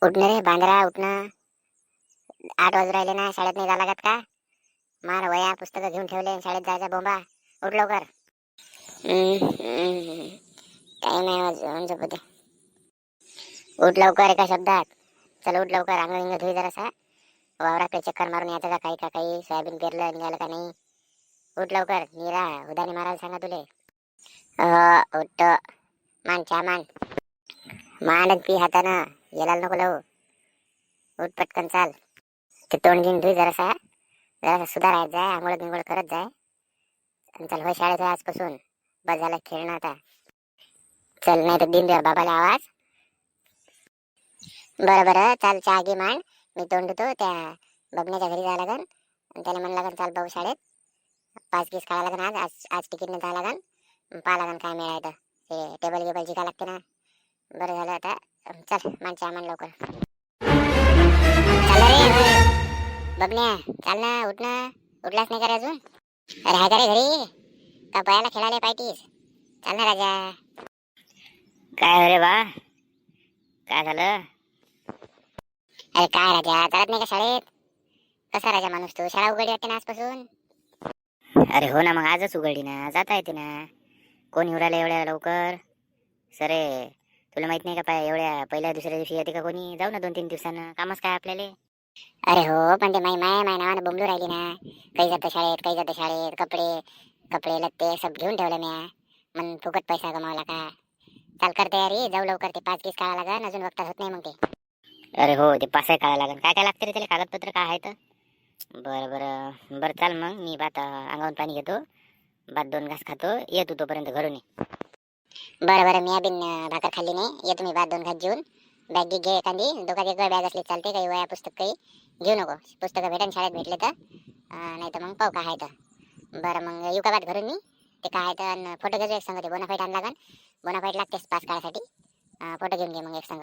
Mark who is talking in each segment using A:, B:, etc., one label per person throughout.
A: उठणं रे बांद्रा उठणं. 8 वाजून राहिले ना, शाळेत नाही जा लागत का? मार वया पुस्तकं घेऊन ठेवले, शाळेत जायचा बोंबा. उठ लवकर. काही नाही वाजून झोपू दे. उठ लवकर एका शब्दात. चल उठ लवकर, अंग इंग धुई जरासा. वावराकडे चक्कर मारून यायचं का, काही का काही सोयाबीन पेरलं निघालं का नाही. उठ लवकर, निरा उदाने मारायला सांगा तुले. उठ. मान चहा मान. मान पी हातानं, याला नको लावू. उठ पटकन चाल. ते तोंड घेऊन धुई जरासा. जरासा सुधारायचं जाय, आंघोळ बिंगोळ करत जाय. आणि चल होय शाळेत आजपासून. बस झालं खेळणं आता. चल नाही तर दिन द्या बाबाला आवाज. बरं बरं चाल, चहा घे मान. मी तोंड धुतो. त्या बबण्याच्या घरी जायला लागन आणि त्याला म्हणलं लागन चाल भाऊ शाळेत. 5 काढा लागन आज आज आज तिकीटने जायला लागन. पाहा लागन काय मिळायचं. ते टेबल गिबल जिका लागते ना. बरं झालं आता. चल मान चहा मान लवकर. चाल रे होय बबन्या, चाल ना उठ ना. उठलाच नाही का रे अजून? अरे हाय का रे घरी? का बयाला खेळायला पाहिजेस? चाल ना राजा. काय रे बा, काय झालं? अरे काय राजा, चालत नाही का शाळेत? कसा राजा माणूस तू? शाळा उघडी वाटते ना आजपासून. अरे हो ना, मग आजच उघडली ना, जाता येते ना. कोण येऊ राहिलं एवढ्या लवकर? सरे तुला माहित नाही का, एवढ्या पहिल्या दुसऱ्या दिवशी येते का कोणी? जाऊ ना 2-3 दिवसानं, कामच काय आपल्याला. अरे हो, पण ते माय नावानं बोंबलू राहिली ना. काही जातं शाळेत, काही जातं शाळेत. कपडे कपडे लत्ते सब घेऊन ठेवले म्या. मन फुकट पैसा कमावला का? चाल कर तयारी, जाऊ लवकर. ते 5 काढा लागन, अजून वक्तात होत नाही मग ते. अरे हो, ते पासही काढा लागन. काय काय लागतं रे त्याला, कागदपत्र काय आहे तर? बरं बरं बरं चाल मग, मी भात अंगावून पाणी घेतो. भात 2 घास खातो, येतो तोपर्यंत घरून ये. बरं बरं, मी बिन भाकर खाल्ली नाही. येतो मी भात 2 घास जेवून. बॅग घे एखादी, दोघात एक बॅग असली चालते. काही वया पुस्तक काही घेऊ नको. पुस्तकं भेटेन शाळेत भेटले तर, नाही तर मग पाहू काय आहे तर. बरं मग येऊ का भात घरून मी? ते काय आहे तर फोटो घ्यायचो एक संग. ते बोनाफाईट आणला लागन. बोनाफाईट लागतेच पास काढायसाठी. फोटो घेऊन घे मग एक संग.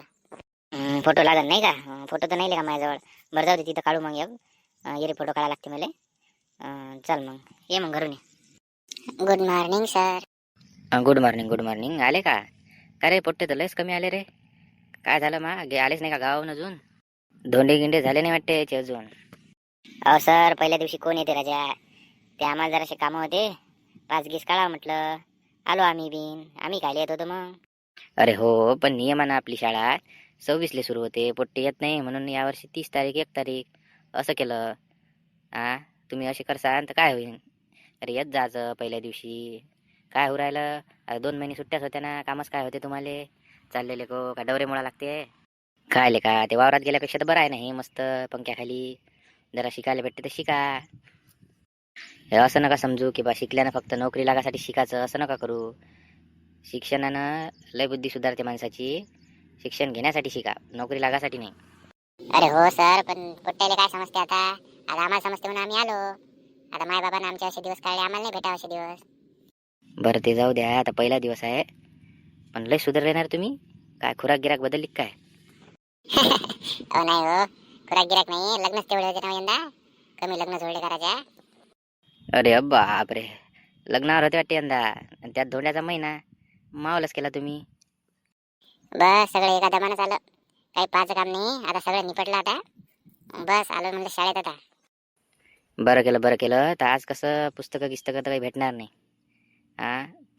A: फोटो लागन नाही का? फोटो तर नाही का माझ्याजवळ. बरं जाऊ दे, तिथं काढू मग एक. ये फोटो काढायला लागते मला. चल मग ये मग घरून ये. Good morning sir.
B: Good morning good morning. आले का? का रे पोट्टे तर लयच कमी आले रे. काय झालं आलेच नाही का गावाहून अजून? धोंडे गिंडे झाले नाही वाटते याचे अजून.
A: अहो सर, पहिल्या दिवशी कोण येते राजा? ते आम्हाला जरासे कामं होते. 5 काढा म्हटलं. आलो आम्ही बिन. आम्ही काय येत होतो मग.
B: अरे हो, पण नियमानं आपली शाळा 26 सुरू होते. पोट्टे येत नाही म्हणून यावर्षी 30 तारीख 1 तारीख असं केलं. तुम्ही असे करसान तर काय होईल? अरे येत जायचं पहिल्या दिवशी. काय होऊ राहिलं? 2 महिने सुट्ट्याच होत्या ना, कामच काय होते तुम्हाला? चाललेले को का डवरे मुळा लागते? काय का ते वावरात गेल्यापेक्षा तर बरं आहे ना, हे मस्त पंख्याखाली जरा शिकायला भेटते तर शिका. हे असं नका समजू की बा शिकल्यानं फक्त नोकरी लागासाठी शिकायचं, असं नका करू. शिक्षणानं लय बुद्धी सुधारते माणसाची. शिक्षण घेण्यासाठी शिका, नोकरी लागासाठी नाही.
A: अरे हो सर, पण पोट्ट्याला काय समजते आता? आता आम्हाला समजते म्हणून आम्ही आलो. आता माय बाबांना आमचे असे दिवस काढले, आम्हाला नाही भेटावं असे दिवस.
B: बरं ते जाऊ द्या, आता पहिला दिवस आहे. पण लय सुधारले ना तुम्ही. काय खुराक गिराक बदलली काय?
A: हो नाही हो, खुराक गिराक नाही. लग्नच तेवढे होते ना यंदा. कमी लग्न जोडले करायच्या.
B: अरे बापरे, लग्नावर होते वाटते यंदा. आणि त्यात धोंड्याचा महिना मावलच केला तुम्ही.
A: बस सगळं एका दमानं आलं. काही पाहायचं काम नाही. आता सगळं निपटलं आता. बस आलो म्हणलं शाळेत आता.
B: बरं केलं. तर आज कसं पुस्तकं गिस्तकं तर काही भेटणार नाही.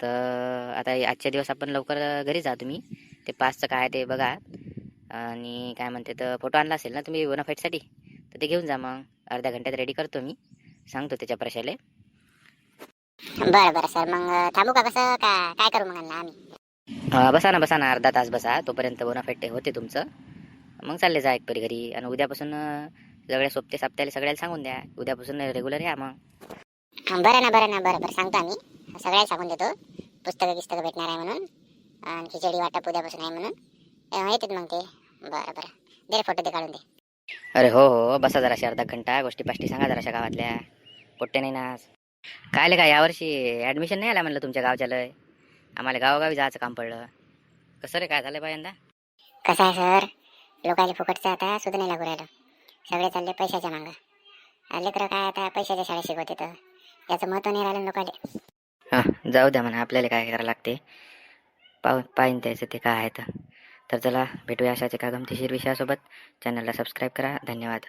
B: तर आता आजच्या दिवस आपण लवकर घरी जा तुम्ही. ते पासचं काय ते बघा. आणि काय म्हणते तर फोटो आणला असेल ना तुम्ही बोनाफाईटसाठी, तर ते घेऊन जा मग. अर्ध्या घंट्यात रेडी करतो मी, सांगतो त्याच्या प्रशाले.
A: बरं सर, मग थांबू का कसं का काय करू मग आम्ही?
B: बसा ना अर्धा तास बसा. तोपर्यंत बोनाफाईट होते तुमचं. मग चालले जा एक परी घरी. आणि उद्यापासून सगळ्या सोबते साप्त्याला सगळ्याला सांगून द्या. उद्यापासून रेग्युलर या मग.
A: बरं सांगतो आम्ही. सगळ्याला सांगून देतो. पुस्तकं भेटणार आहे म्हणून. आणि खिचडी वाटप उद्यापासून आहे म्हणून. येतात मग ते. बरं दे फोटो ते काढून दे.
B: अरे हो, बसा जराशी अर्धा घंटा. गोष्टी पाष्टी सांगा जराशा गावातल्या. पोट्टे नाही ना आज. काय का यावर्षी ॲडमिशन नाही आला म्हणलं तुमच्या गावच्या लय. आम्हाला गावोगावी जायचं काम पडलं. कसं रे, काय झालं बा यंदा?
A: कसं आहे सर, लोकांना फुकटचं आता सुद्धा नाही लागू राहिलं. सगळे चालले पैशाच्या मागं. लेकरं काय आता पैशाच्या शाळेत शिकवते तर याचं महत्त्व नाही राहिलं लोकांना.
B: जाऊ द्या म्हणा, आपल्याला काय करायला लागते. पाहिन त्याचं ते काय आहे तर तर चला भेटूया अशाच एका गमतीशीर विषयासोबत. चॅनलला सबस्क्राईब करा. धन्यवाद.